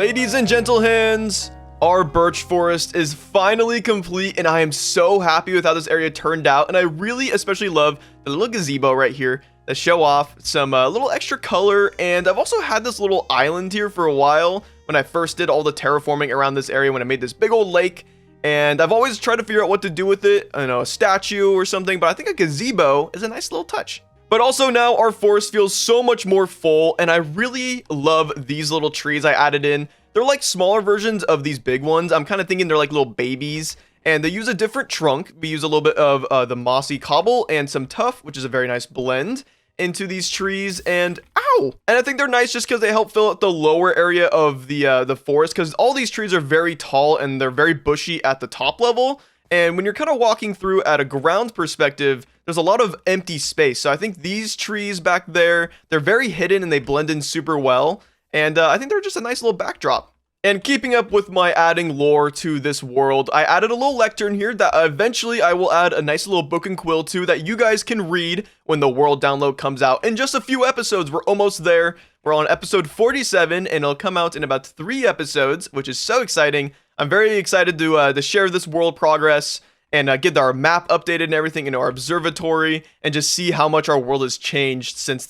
Ladies and gentle hands, our birch forest is finally complete, and I am so happy with how this area turned out. And I really especially love the little gazebo right here that show off some little extra color. And I've also had this little island here for a while when I first did all the terraforming around this area, when I made this big old lake. And I've always tried to figure out what to do with it. I don't know, a statue or something, but I think a gazebo is a nice little touch. But also now our forest feels so much more full, and I really love these little trees I added in. They're like smaller versions of these big ones. I'm kind of thinking they're like little babies, and they use a different trunk. We use a little bit of the mossy cobble and some tuff, which is a very nice blend, into these trees. And ow! And I think they're nice just because they help fill out the lower area of the forest, because all these trees are very tall and they're very bushy at the top level. And when you're kind of walking through at a ground perspective, there's a lot of empty space. So I think these trees back there, they're very hidden and they blend in super well. And I think they're just a nice little backdrop. And keeping up with my adding lore to this world, I added a little lectern here that eventually I will add a nice little book and quill to that you guys can read when the world download comes out. In just a few episodes, we're almost there. We're on episode 47 and it'll come out in about 3 episodes, which is so exciting. I'm very excited to share this world progress and get our map updated and everything in our observatory, and just see how much our world has changed since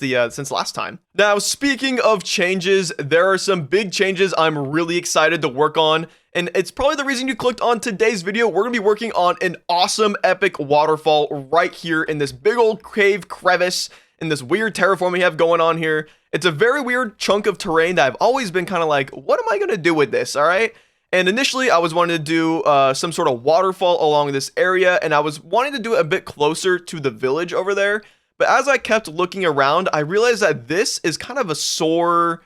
last time. Now, speaking of changes, there are some big changes I'm really excited to work on, and it's probably the reason you clicked on today's video. We're gonna be working on an awesome epic waterfall right here in this big old cave crevice in this weird terraforming we have going on here. It's a very weird chunk of terrain that I've always been kind of like, what am I gonna do with this? All right. And initially, I was wanting to do some sort of waterfall along this area, and I was wanting to do it a bit closer to the village over there. But as I kept looking around, I realized that this is kind of a sore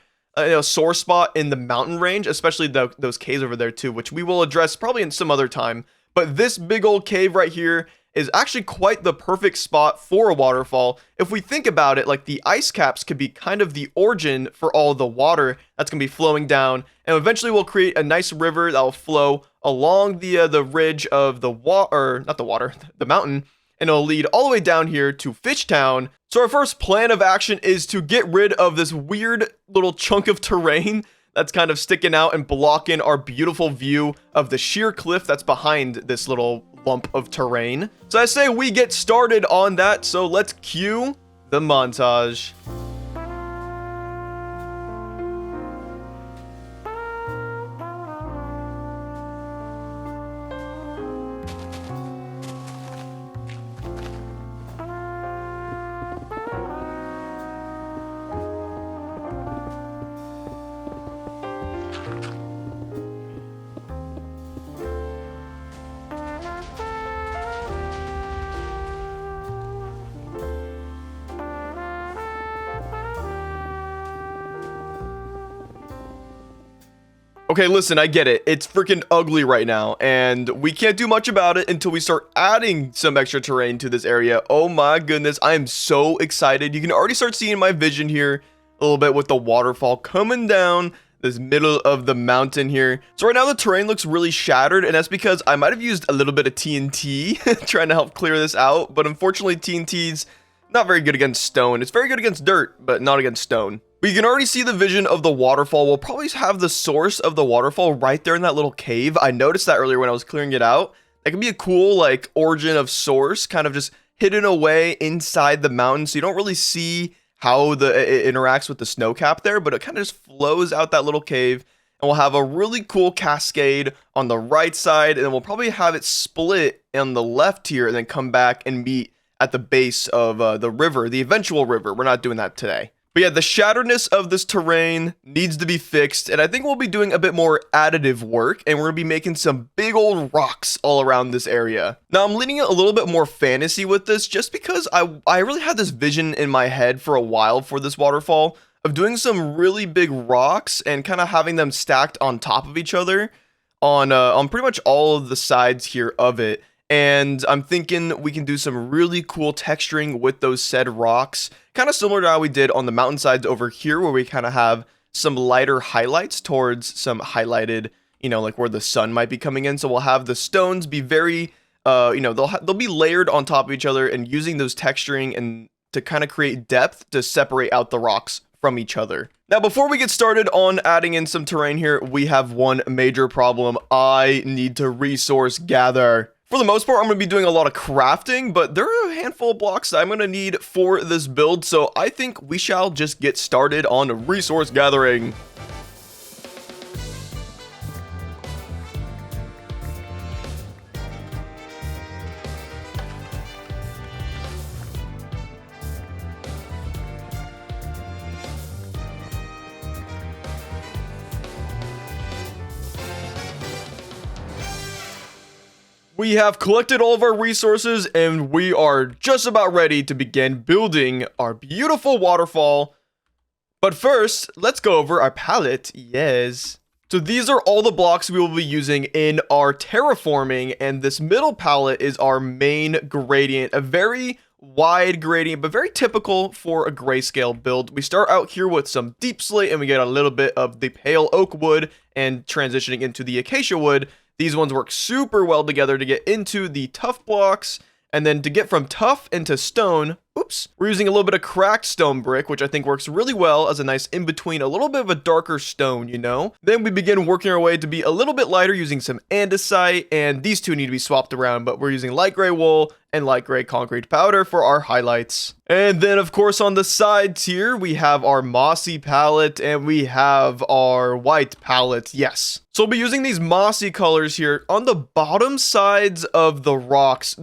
spot in the mountain range, especially those caves over there too, which we will address probably in some other time. But this big old cave right here is actually quite the perfect spot for a waterfall. If we think about it, like the ice caps could be kind of the origin for all the water that's going to be flowing down, and eventually we'll create a nice river that will flow along the ridge of the the mountain, and it'll lead all the way down here to Fishtown. So our first plan of action is to get rid of this weird little chunk of terrain that's kind of sticking out and blocking our beautiful view of the sheer cliff that's behind this little lump of terrain. So I say we get started on that, so let's cue the montage. Okay, listen, I get it. It's freaking ugly right now, and we can't do much about it until we start adding some extra terrain to this area. Oh my goodness, I am so excited. You can already start seeing my vision here a little bit with the waterfall coming down this middle of the mountain here. So right now the terrain looks really shattered, and that's because I might have used a little bit of TNT trying to help clear this out, but unfortunately TNT's not very good against stone. It's very good against dirt, but not against stone. But you can already see the vision of the waterfall. We'll probably have the source of the waterfall right there in that little cave. I noticed that earlier when I was clearing it out. That could be a cool like origin of source, kind of just hidden away inside the mountain, so you don't really see how it interacts with the snow cap there, but it kind of just flows out that little cave, and we'll have a really cool cascade on the right side, and then we'll probably have it split on the left here and then come back and meet at the base of the river, the eventual river. We're not doing that today. But yeah, the shatteredness of this terrain needs to be fixed, and I think we'll be doing a bit more additive work, and we're going to be making some big old rocks all around this area. Now, I'm leaning a little bit more fantasy with this, just because I really had this vision in my head for a while for this waterfall, of doing some really big rocks and kind of having them stacked on top of each other on pretty much all of the sides here of it. And I'm thinking we can do some really cool texturing with those said rocks, kind of similar to how we did on the mountainsides over here, where we kind of have some lighter highlights towards some highlighted, like where the sun might be coming in. So we'll have the stones be very, they'll be layered on top of each other, and using those texturing and to kind of create depth to separate out the rocks from each other. Now, before we get started on adding in some terrain here, we have one major problem. I need to resource gather. For the most part, I'm going to be doing a lot of crafting, but there are a handful of blocks that I'm going to need for this build, so I think we shall just get started on resource gathering. We have collected all of our resources and we are just about ready to begin building our beautiful waterfall. But first, let's go over our palette. Yes. So these are all the blocks we will be using in our terraforming, and this middle palette is our main gradient, a very wide gradient, but very typical for a grayscale build. We start out here with some deep slate and we get a little bit of the pale oak wood and transitioning into the acacia wood. These ones work super well together to get into the tough blocks, and then to get from tough into stone, oops, we're using a little bit of cracked stone brick, which I think works really well as a nice in-between, a little bit of a darker stone, you know? Then we begin working our way to be a little bit lighter using some andesite, and these two need to be swapped around, but we're using light gray wool and light gray concrete powder for our highlights. And then, of course, on the sides here, we have our mossy palette and we have our white palette, yes. So we'll be using these mossy colors here on the bottom sides of the rocks,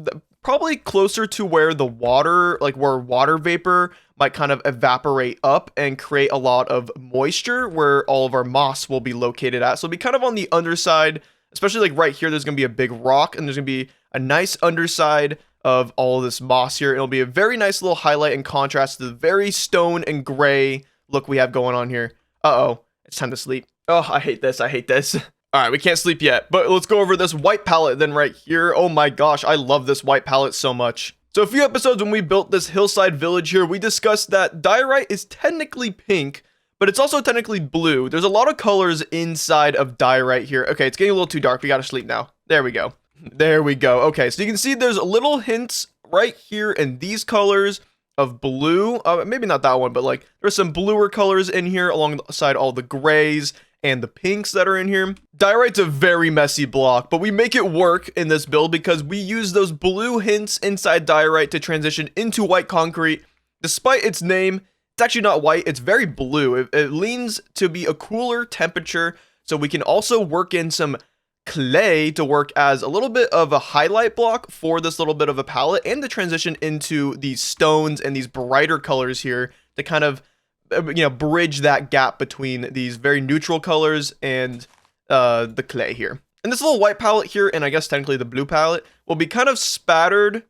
probably closer to where the water, like where water vapor might kind of evaporate up and create a lot of moisture where all of our moss will be located at. So it'll be kind of on the underside, especially like right here, there's going to be a big rock and there's going to be a nice underside of all of this moss here. It'll be a very nice little highlight and contrast to the very stone and gray look we have going on here. Uh-oh, it's time to sleep. Oh, I hate this. I hate this. All right, we can't sleep yet, but let's go over this white palette then right here. Oh my gosh, I love this white palette so much. So a few episodes when we built this hillside village here, we discussed that diorite is technically pink, but it's also technically blue. There's a lot of colors inside of diorite here. Okay, it's getting a little too dark. We gotta sleep now. There we go. There we go. Okay, so you can see there's little hints right here in these colors of blue. Maybe not that one, but like there's some bluer colors in here alongside all the grays and the pinks that are in here. Diorite's a very messy block, but we make it work in this build because we use those blue hints inside diorite to transition into white concrete. Despite its name, it's actually not white, it's very blue. It leans to be a cooler temperature, so we can also work in some clay to work as a little bit of a highlight block for this little bit of a palette, and to transition into these stones and these brighter colors here to kind of, you know, bridge that gap between these very neutral colors and the clay here. And this little white palette here, and I guess technically the blue palette, will be kind of splattered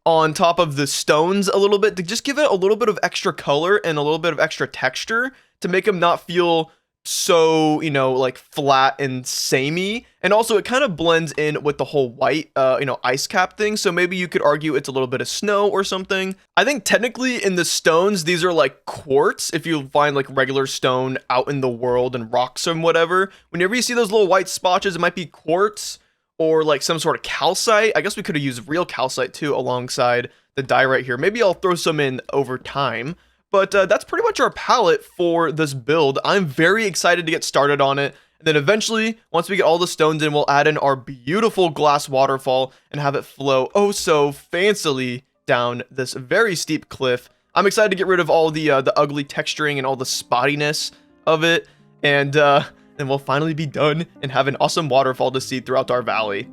on top of the stones a little bit to just give it a little bit of extra color and a little bit of extra texture to make them not feel so, you know, like flat and samey. And also it kind of blends in with the whole white, you know, ice cap thing. So maybe you could argue it's a little bit of snow or something. I think technically in the stones, these are like quartz. If you find like regular stone out in the world and rocks and whatever, whenever you see those little white spotches, it might be quartz or like some sort of calcite. I guess we could have used real calcite too alongside the diorite here. Maybe I'll throw some in over time. But that's pretty much our palette for this build. I'm very excited to get started on it. And then eventually, once we get all the stones in, we'll add in our beautiful glass waterfall and have it flow oh so fancily down this very steep cliff. I'm excited to get rid of all the ugly texturing and all the spottiness of it. And then we'll finally be done and have an awesome waterfall to see throughout our valley.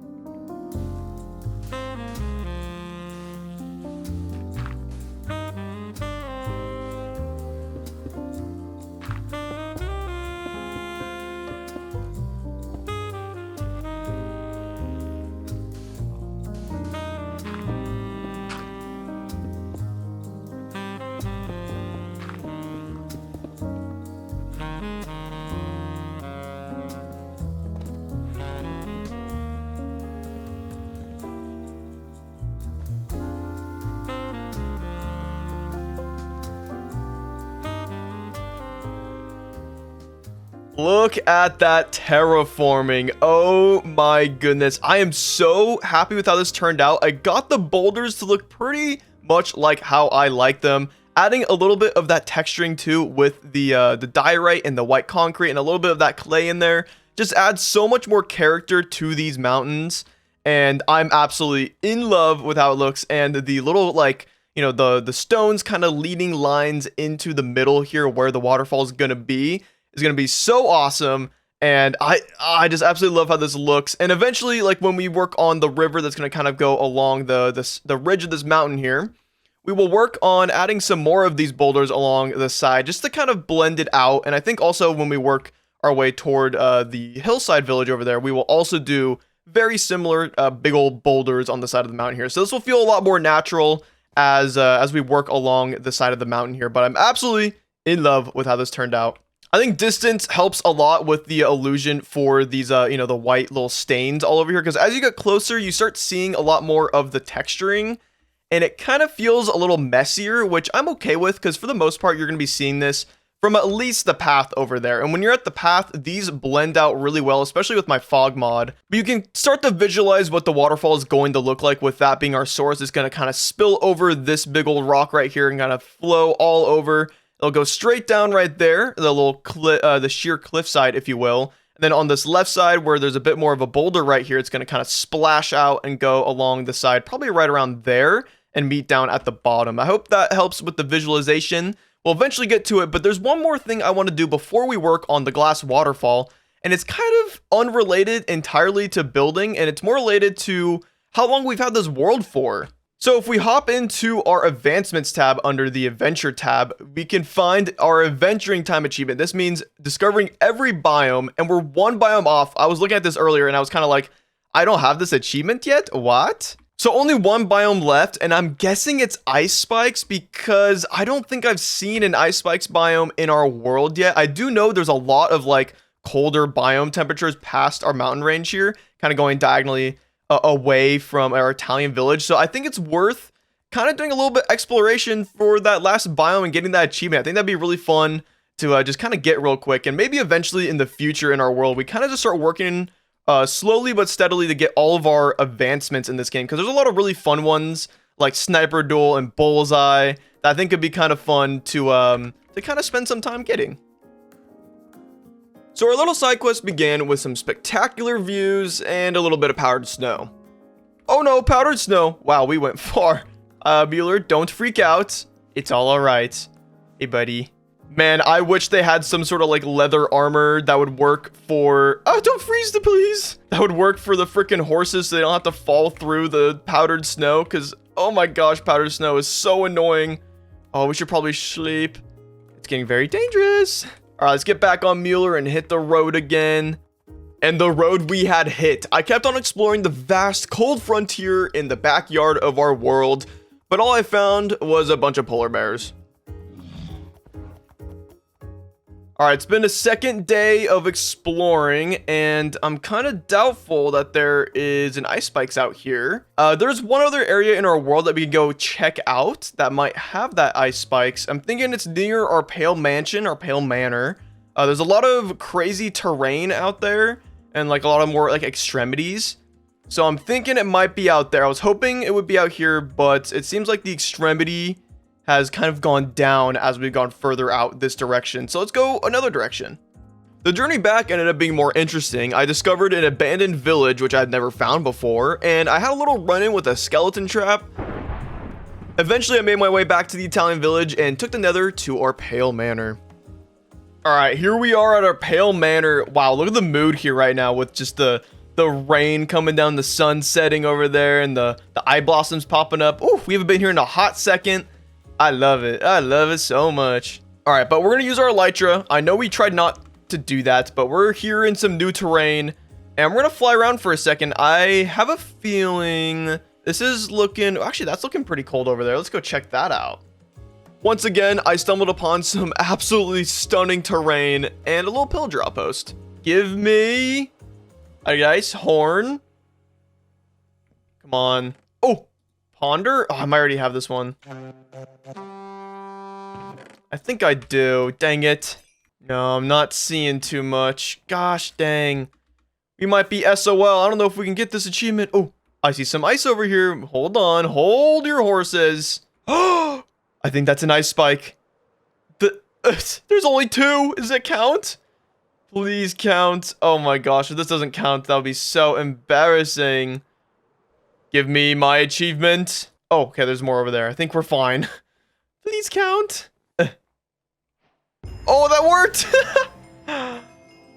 Look at that terraforming. Oh my goodness. I am so happy with how this turned out. I got the boulders to look pretty much like how I like them. adding a little bit of that texturing too with the diorite and the white concrete and a little bit of that clay in there just adds so much more character to these mountains. And I'm absolutely in love with how it looks, and the little, like, you know, the stones kind of leading lines into the middle here where the waterfall is gonna be so awesome. And I just absolutely love how this looks. And eventually, like, when we work on the river that's gonna kind of go along the ridge of this mountain here, we will work on adding some more of these boulders along the side just to kind of blend it out. And I think also when we work our way toward the hillside village over there, we will also do very similar big old boulders on the side of the mountain here. So this will feel a lot more natural as we work along the side of the mountain here. But I'm absolutely in love with how this turned out. I think distance helps a lot with the illusion for these, you know, the white little stains all over here. Because as you get closer, you start seeing a lot more of the texturing. And it kind of feels a little messier, which I'm okay with. Because for the most part, you're going to be seeing this from at least the path over there. And when you're at the path, these blend out really well, especially with my fog mod. But you can start to visualize what the waterfall is going to look like, with that being our source. It's going to kind of spill over this big old rock right here and kind of flow all over. It'll go straight down right there, the little the sheer cliff side, if you will. And then on this left side, where there's a bit more of a boulder right here, it's going to kind of splash out and go along the side, probably right around there, and meet down at the bottom. I hope that helps with the visualization. We'll eventually get to it, but there's one more thing I want to do before we work on the glass waterfall, and it's kind of unrelated entirely to building, and it's more related to how long we've had this world for. So if we hop into our advancements tab under the adventure tab, we can find our adventuring time achievement. This means discovering every biome, and we're one biome off. I was looking at this earlier and I was kind of like, I don't have this achievement yet? What? So only one biome left, and I'm guessing it's ice spikes, because I don't think I've seen an ice spikes biome in our world yet. I do know there's a lot of like colder biome temperatures past our mountain range here, kind of going diagonally away from our Italian village. So I think it's worth kind of doing a little bit exploration for that last biome and getting that achievement. I think that'd be really fun to just kind of get real quick, and maybe eventually in the future in our world, we kind of just start working slowly but steadily to get all of our advancements in this game, because there's a lot of really fun ones like sniper duel and bullseye that I think could be kind of fun to kind of spend some time getting. So our little side quest began with some spectacular views and a little bit of powdered snow. Oh no, powdered snow. Wow, we went far. Mueller, don't freak out. It's all alright. Hey, buddy. Man, I wish they had some sort of like leather armor that would work for... Oh, don't freeze the please. That would work for the freaking horses so they don't have to fall through the powdered snow, because, oh my gosh, powdered snow is so annoying. Oh, we should probably sleep. It's getting very dangerous. All right, let's get back on Mueller and hit the road again. And the road we had hit. I kept on exploring the vast cold frontier in the backyard of our world, but all I found was a bunch of polar bears. All right, it's been a second day of exploring, and I'm kind of doubtful that there is an ice spikes out here. There's one other area in our world that we can go check out that might have that ice spikes. I'm thinking it's near our Pale Mansion, our Pale Manor. There's a lot of crazy terrain out there, and like a lot of more like extremities. So I'm thinking it might be out there. I was hoping it would be out here, but it seems like the extremity has kind of gone down as we've gone further out this direction. So let's go another direction. The journey back ended up being more interesting. I discovered an abandoned village, which I'd never found before, and I had a little run-in with a skeleton trap. Eventually, I made my way back to the Italian village and took the nether to our Pale Manor. All right, here we are at our Pale Manor. Wow, look at the mood here right now with just the rain coming down, the sun setting over there, and the eye blossoms popping up. Ooh, we haven't been here in a hot second. I love it. I love it so much. All right, but we're going to use our elytra. I know we tried not to do that, but we're here in some new terrain, and we're going to fly around for a second. I have a feeling this is looking... Actually, that's looking pretty cold over there. Let's go check that out. Once again, I stumbled upon some absolutely stunning terrain and a little pillager outpost. Give me a nice horn. Come on. Oh, ponder? Oh, I might already have this one. I think I do. Dang it. No, I'm not seeing too much. Gosh dang. We might be SOL. I don't know if we can get this achievement. Oh, I see some ice over here. Hold on. Hold your horses. Oh, I think that's a nice spike. There's only 2. Does it count? Please count. Oh my gosh, if this doesn't count, that would be so embarrassing. Give me my achievement. Oh, okay, there's more over there. I think we're fine. Please count. Oh, that worked.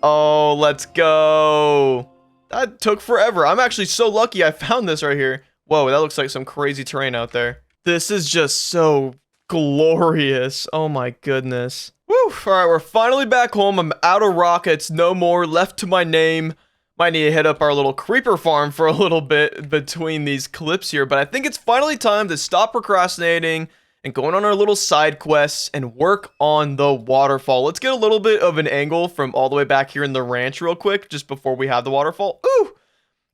Oh, let's go. That took forever. I'm actually so lucky I found this right here. Whoa, that looks like some crazy terrain out there. This is just so glorious. Oh my goodness. Woo! Alright, we're finally back home. I'm out of rockets. No more left to my name. Might need to hit up our little creeper farm for a little bit between these clips here. But I think it's finally time to stop procrastinating and going on our little side quests and work on the waterfall. Let's get a little bit of an angle from all the way back here in the ranch real quick, just before we have the waterfall. Ooh!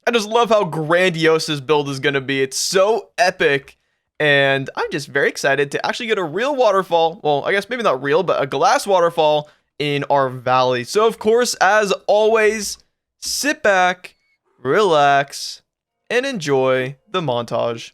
I just love how grandiose this build is going to be. It's so epic. And I'm just very excited to actually get a real waterfall. Well, I guess maybe not real, but a glass waterfall in our valley. So, of course, as always, sit back, relax, and enjoy the montage.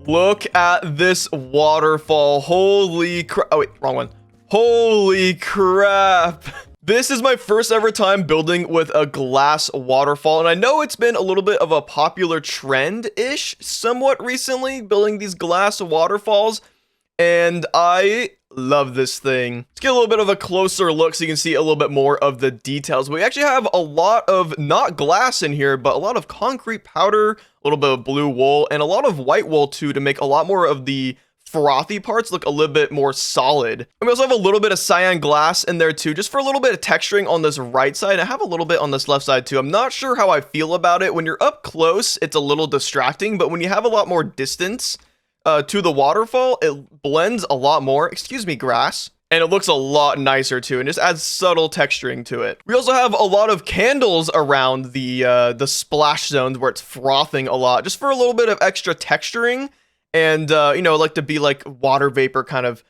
Look at this waterfall. Holy crap. Oh, wait, wrong one. Holy crap. This is my first ever time building with a glass waterfall. And I know it's been a little bit of a popular trend-ish somewhat recently, building these glass waterfalls. And I love this thing. Let's get a little bit of a closer look so you can see a little bit more of the details. We actually have a lot of, not glass in here, but a lot of concrete powder, a little bit of blue wool, and a lot of white wool too to make a lot more of the frothy parts look a little bit more solid. And we also have a little bit of cyan glass in there too, just for a little bit of texturing on this right side. I have a little bit on this left side too. I'm not sure how I feel about it. When you're up close, it's a little distracting, but when you have a lot more distance to the waterfall, it blends a lot more. Excuse me, grass. And it looks a lot nicer too, and just adds subtle texturing to it. We also have a lot of candles around the splash zones where it's frothing a lot, just for a little bit of extra texturing. And, you know, like to be like water vapor kind of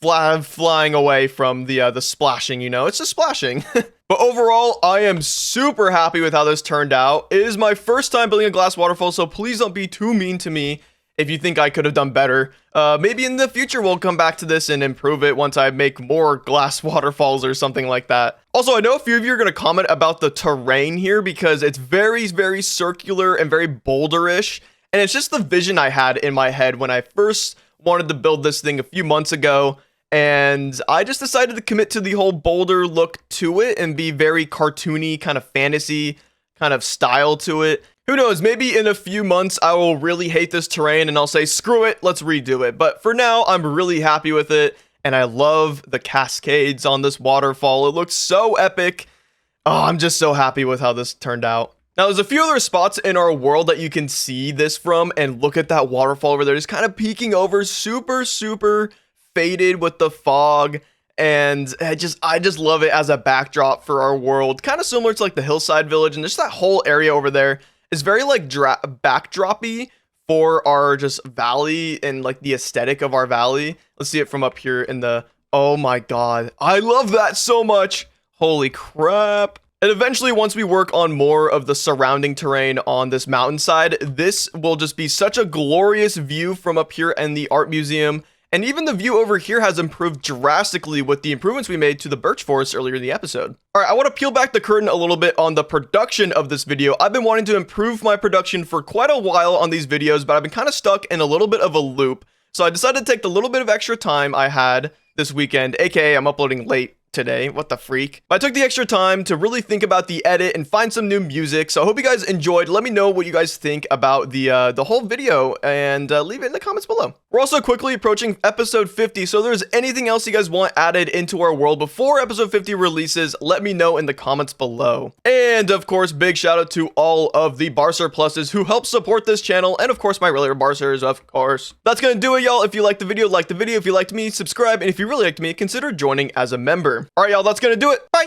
flying away from the splashing, you know, it's just splashing. But overall, I am super happy with how this turned out. It is my first time building a glass waterfall, so please don't be too mean to me if you think I could have done better. Maybe in the future we'll come back to this and improve it once I make more glass waterfalls or something like that. Also, I know a few of you are going to comment about the terrain here because it's very, very circular and very boulderish. And it's just the vision I had in my head when I first wanted to build this thing a few months ago. And I just decided to commit to the whole boulder look to it and be very cartoony, kind of fantasy kind of style to it. Who knows, maybe in a few months I will really hate this terrain and I'll say, screw it, let's redo it. But for now, I'm really happy with it. And I love the cascades on this waterfall. It looks so epic. Oh, I'm just so happy with how this turned out. Now, there's a few other spots in our world that you can see this from, and look at that waterfall over there, just kind of peeking over, super, super faded with the fog, and I just love it as a backdrop for our world, kind of similar to like the hillside village, and just that whole area over there is very like backdroppy for our just valley and like the aesthetic of our valley. Let's see it from up here in the, oh my god, I love that so much. Holy crap. And eventually, once we work on more of the surrounding terrain on this mountainside, this will just be such a glorious view from up here in the art museum. And even the view over here has improved drastically with the improvements we made to the birch forest earlier in the episode. All right, I want to peel back the curtain a little bit on the production of this video. I've been wanting to improve my production for quite a while on these videos, but I've been kind of stuck in a little bit of a loop. So I decided to take the little bit of extra time I had this weekend, aka I'm uploading late today. What the freak? But I took the extra time to really think about the edit and find some new music. So I hope you guys enjoyed. Let me know what you guys think about the whole video and leave it in the comments below. We're also quickly approaching episode 50. So if there's anything else you guys want added into our world before episode 50 releases, let me know in the comments below. And of course, big shout out to all of the Barcer Pluses who help support this channel. And of course, my regular Barcers, of course. That's gonna do it, y'all. If you liked the video, like the video. If you liked me, subscribe. And if you really liked me, consider joining as a member. All right, y'all, that's gonna do it. Bye.